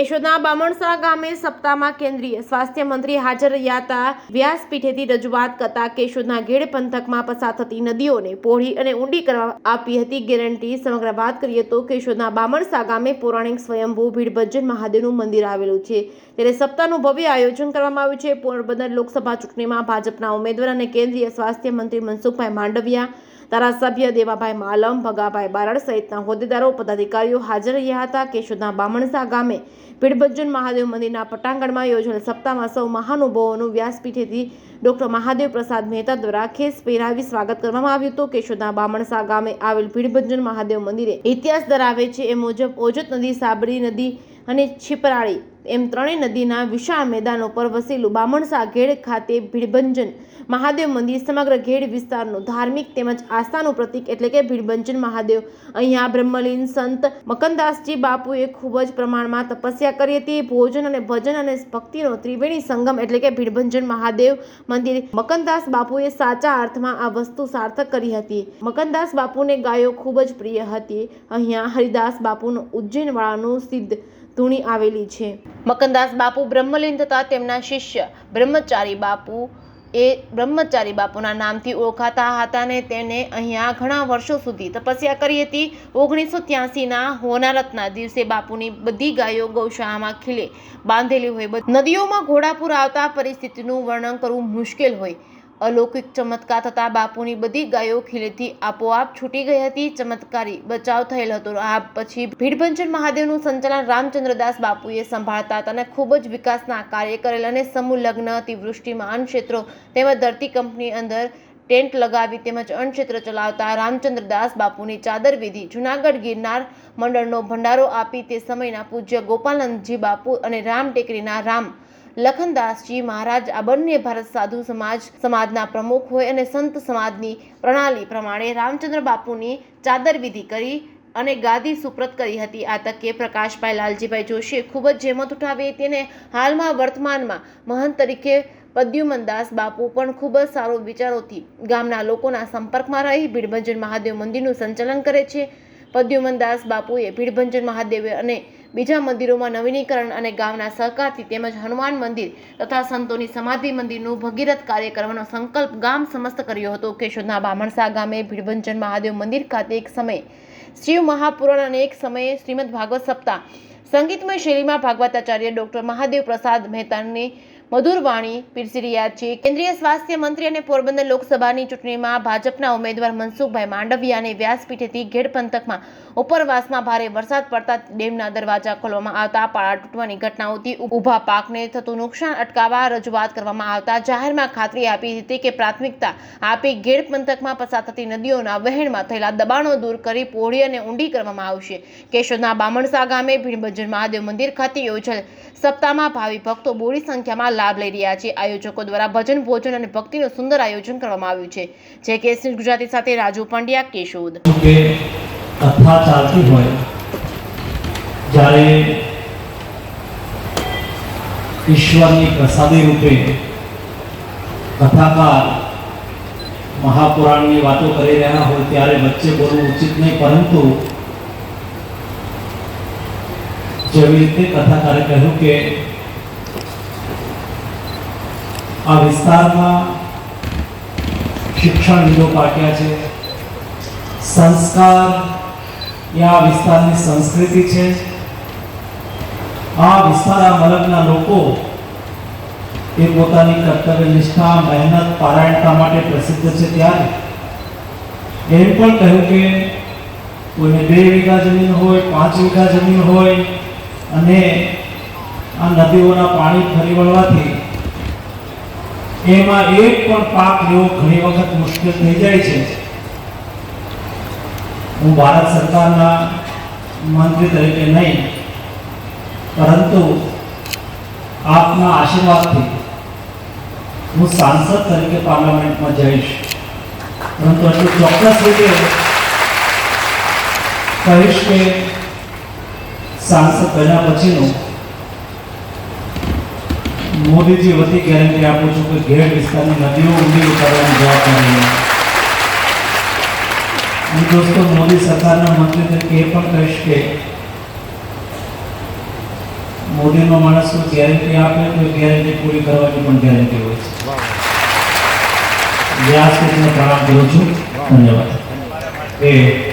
કેશોદના બામણસા ગામે સપ્તાહમાં કેન્દ્રીય સ્વાસ્થ્ય મંત્રી હાજર રહ્યા હતા। વ્યાસપીઠેથી રજૂઆત કરતા કેશોદના ઘેડ પંથકમાં પસાર થતી નદીઓને પહોળી અને ઊંડી કરવા આપી હતી ગેરંટી। સમગ્ર વાત કરીએ તો કેશોદના બામણસા ગામે પૌરાણિક સ્વયંભૂ ભીડભંજન મહાદેવનું મંદિર આવેલું છે, ત્યારે સપ્તાહનું ભવ્ય આયોજન કરવામાં આવ્યું છે। પોરબંદર લોકસભા ચૂંટણીમાં ભાજપના ઉમેદવાર અને કેન્દ્રીય સ્વાસ્થ્ય મંત્રી મનસુખભાઈ માંડવિયા, ધારાસભ્ય દેવાભાઈ માલમ, ભગાભાઈ બારડ સહિતના હોદ્દેદારો પદાધિકારીઓ હાજર રહ્યા હતા। કેશોદના બામણસા ગામે ભીડભંજન મહાદેવ મંદિરના પટાંગણમાં યોજાયેલ સપ્તાહમાં સૌ મહાનુભાવોનું વ્યાસપીઠેથી ડોક્ટર મહાદેવ પ્રસાદ મહેતા દ્વારા ખેસ પહેરાવી સ્વાગત કરવામાં આવ્યું હતું। કેશોદના બામણસા ગામે આવેલ ભીડભંજન મહાદેવ મંદિરે ઇતિહાસ ધરાવે છે। એ મુજબ ઓજત નદી, સાબરી નદી અને છીપરાળી એમ ત્રણેય નદીના વિશાળ મેદાનો પર વસેલું બામણસા ઘેડ ખાતે ભીડભંજન મહાદેવ મંદિર સમગ્ર ઘેડ વિસ્તારનું ધાર્મિક તેમજ આસ્થાનું પ્રતીક એટલે કે ભીડભંજન મહાદેવ। અહીંયા બ્રહ્મલીન સંત મકનદાસજી બાપુએ ખૂબ જ પ્રમાણમાં તપસ્યા કરી હતી। ભોજન અને ભજન અને ભક્તિનો ત્રિવેણી સંગમ એટલે કે ભીડભંજન મહાદેવ મંદિર મકનદાસ બાપુએ સાચા અર્થમાં આ વસ્તુ સાર્થક કરી હતી। મકનદાસ બાપુને ગાયો ખૂબ જ પ્રિય હતી। અહીંયા હરિદાસ બાપુનું ઉજ્જૈનવાળાનું સિદ્ધ ધૂણી આવેલી છે। મકનદાસ બાપુ બ્રહ્મલીન તથા તેમના શિષ્ય બ્રહ્મચારી બાપુ બ્રહ્મચારી બાપુના નામથી ઓળખાતા હતા અને તેને અહીંયા ઘણા વર્ષો સુધી તપસ્યા કરી હતી। 1983ના હોનારતના દિવસે બાપુની બધી ગાયો ગૌશાળામાં ખીલે બાંધેલી હોય, નદીઓમાં ઘોડાપૂર આવતા પરિસ્થિતિનું વર્ણન કરવું મુશ્કેલ હોય, અલૌકિક ચમત્કાર થતા બાપુની બધી ગાયો ખીલેથી આપોઆપ છૂટી ગઈ હતી। ચમત્કારી બચાવ થયેલ હતો। આ પછી ભીડભંજન મહાદેવનું સંચાલન રામચંદ્રદાસ બાપુએ સંભાળતા હતા અને ખૂબ જ વિકાસના કાર્ય કરેલ અને સમૂહ લગ્ન, અતિવૃષ્ટિમાં અન્ન ક્ષેત્રો તેમજ ધરતી કંપની અંદર ટેન્ટ લગાવી તેમજ અન્ન ક્ષેત્ર ચલાવતા રામચંદ્રદાસ બાપુની ચાદર વિધિ, જૂનાગઢ ગિરનાર મંડળનો ભંડારો આપી તે સમયના પૂજ્ય ગોપાલનંદજી બાપુ અને રામ ટેકરીના રામ લખનદાસજી મહારાજ આ બંને ભારત સાધુ સમાજના પ્રમુખ હોય અને સંત સમાજની પ્રણાલી પ્રમાણે રામચંદ્ર બાપુની ચાદર વિધિ કરી અને ગાદી સુપ્રત કરી હતી। આ તકે પ્રકાશભાઈ લાલજીભાઈ જોશીએ ખૂબ જ જહેમત ઉઠાવી હતી અને હાલમાં વર્તમાનમાં મહંત તરીકે પદ્યુમનદાસ બાપુ પણ ખૂબ જ સારો વિચારોથી ગામના લોકોના સંપર્કમાં રહી ભીડભંજન મહાદેવ મંદિરનું સંચાલન કરે છે। પદ્યુમનદાસ બાપુએ ભીડભંજન મહાદેવ અને બીજા મંદિરોમાં નવીનીકરણ અને ગામના સહકારથી તેમજ હનુમાન મંદિર તથા સંતોની સમાધિ મંદિરનું ભગીરથ કાર્ય કરવાનો સંકલ્પ ગામ સમસ્ત કર્યો હતો। કેશોદના બામણસા ગામે ભીડભંજન મહાદેવ મંદિર ખાતે એક સમયે શિવ મહાપુરાણ અને એક સમયે શ્રીમદ ભાગવત સપ્તાહ સંગીતમય શૈલીમાં ભાગવતાચાર્ય ડોક્ટર મહાદેવ પ્રસાદ મહેતાની મધુર વાણી પીરસી રહ્યા છે। કેન્દ્રીય સ્વાસ્થ્ય મંત્રી અને પોરબંદર લોકસભાની ચૂંટણીમાં ભાજપના ઉમેદવાર મનસુખભાઈ માંડવિયાને વ્યાસપીઠેથી ઘેડ પંથકમાં ઉપરવાસમાં ભારે વરસાદ પડતા ડેમના દરવાજા ખોલવામાં આવતા પાળા તૂટવાની ઘટનાઓથી ઊભા પાકને થતું નુકસાન અટકાવવા રજૂઆત કરવામાં આવતા જાહેરમાં ખાતરી આપી હતી કે પ્રાથમિકતા આપી ઘેડ પંથકમાં પસાર થતી નદીઓના વહેણમાં થયેલા દબાણો દૂર કરી પહોળી અને ઊંડી કરવામાં આવશે। કેશોદના બામણસા ગામે ભીડભંજન મહાદેવ મંદિર ખાતે યોજાયેલ સપ્તાહમાં ભાવિ ભક્તો બોડી સંખ્યામાં લાભ લઈ રહ્યા છે। આયોજકો દ્વારા ભજન, ભોજન અને ભક્તિનું સુંદર આયોજન કરવામાં આવ્યું છે। જે કેસ ગુજરાતી સાથે રાજુ પંડ્યા, કેશોદ। કથા ચાલતી હોય જ્યારે ઈશ્વરની પ્રસાદી રૂપે કથાકાર મહાપુરાણની વાતો કરી રહ્યા હોય ત્યારે વચ્ચે બોલવું ઉચિત નહીં, પરંતુ જેવી રીતે કથાકારે કહ્યું કે આ વિસ્તારમાં શિક્ષણવિદો પાક્યા છે, સંસ્કાર આ વિસ્તારની સંસ્કૃતિ છે। આ વિસ્તારના મલકના લોકો એ પોતાની કર્તવ્ય નિષ્ઠા, મહેનત, પારાયણતા માટે પ્રસિદ્ધ છે। ત્યારે એમ પણ કહ્યું કે કોઈને 2 વીઘા જમીન હોય, 5 વીઘા જમીન હોય અને આ નદીઓના પાણી ફરી વળવાથી એમાં એક પણ પાક લેવો ઘણી વખત મુશ્કેલ થઈ જાય છે। હું ભારત સરકારના મંત્રી તરીકે નહીં, પરંતુ આપના આશીર્વાદથી હું સાંસદ તરીકે પાર્લામેન્ટમાં જઈશ, પરંતુ એટલું ચોક્કસ રીતે કહીશ કે સાંસદ બન્યા પછીનું મોદીજી વતી ગેરંટી આપું છું કે ઘેડ વિસ્તારની નદીઓ ઊંડી ઉતારવાની જવાબદારી અને દોસ્તો મોદી સરકારના મંત્રી તરીકે એ પણ કહીશ કે મોદીનો માણસ કોઈ ગેરંટી આપે તો એ ગેરંટી પૂરી કરવાની પણ ગેરંટી હોય છે. વ્યાસપીઠને પ્રણામ કરું છું. ધન્યવાદ.